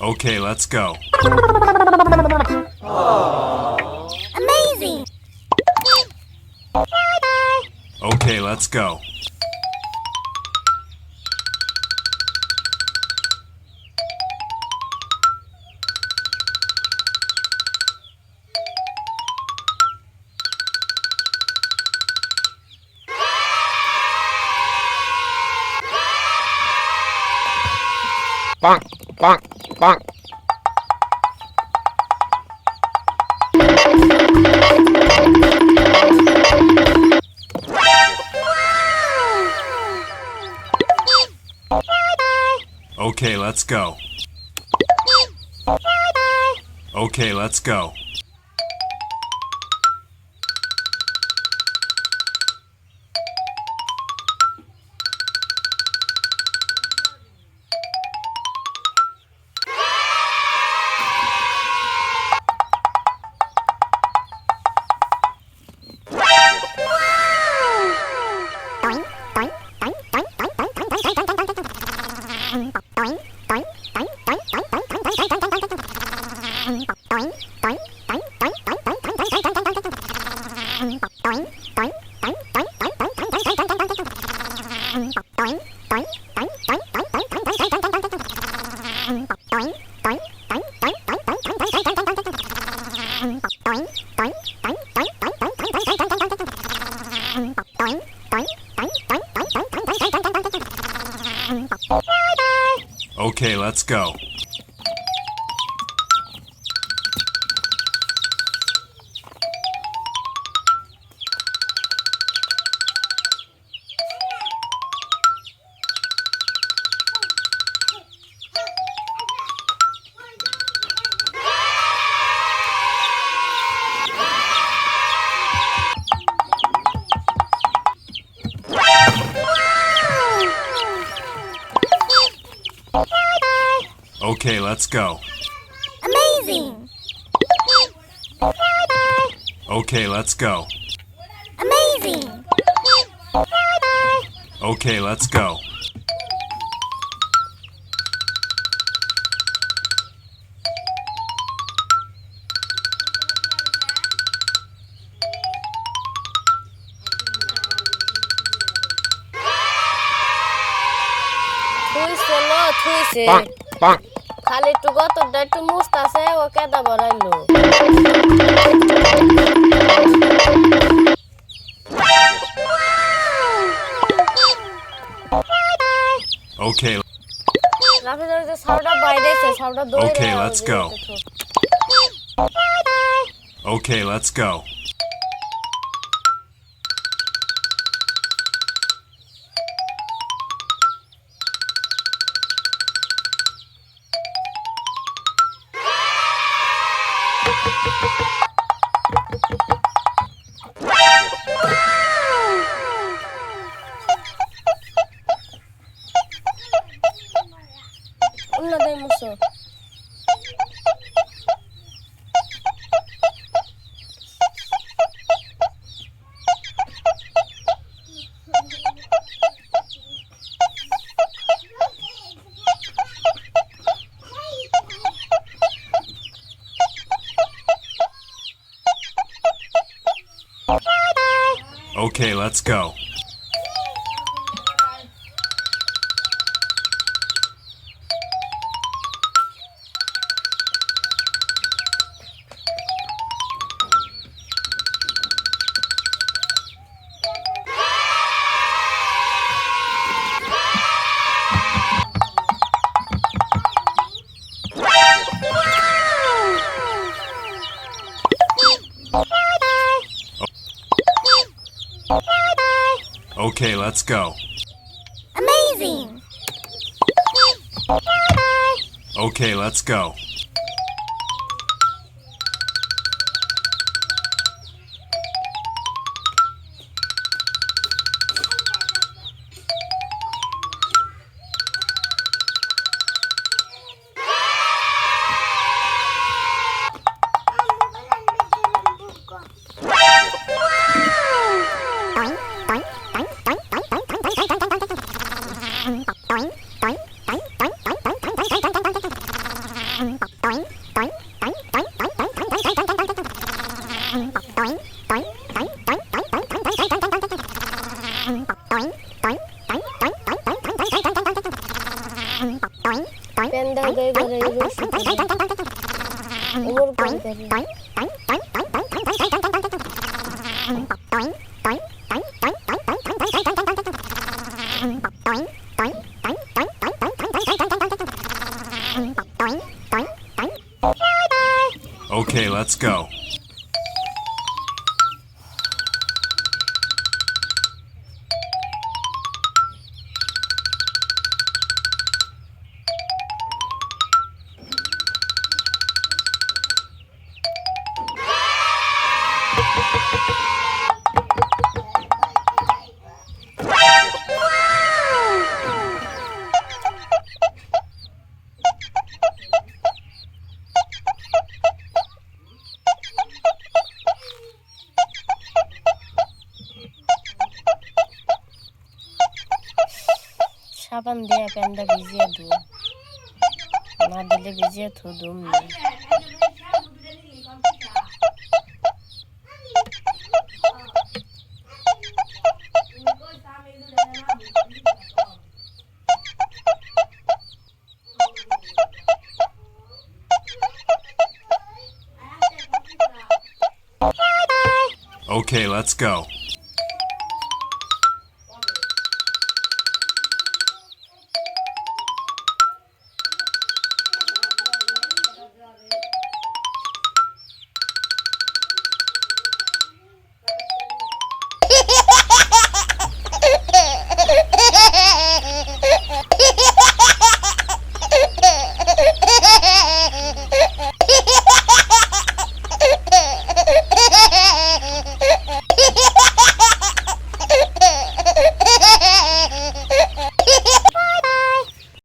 Okay, let's go. Amazing! Okay, let's go. Bonk, bonk, bonk. Okay, let's go. Okay, let's go. Okay, let's go. Okay, let's go. Amazing! Okay, let's go. Amazing! Okay, let's go. থুইছে Bonk, bonk. খালি একটু গতরটা একটু মুছতাছে ও কেদা বড়াইলো Okay, রাফিজার যে সাউডা বাইরেছে সাউডা দইরে Okay, let's go. Okay, let's go. অন্য দেই মুছো Okay, let's go. Okay, let's go. Amazing! Okay, let's go. দাও তো এবারে এই রশি ওর কোন করে Okay, let's go. সাবান দিয়ে প্যানটা ভিজিয়ে দিই না দিলে ভিজিয়ে থুদুম Okay, let's go.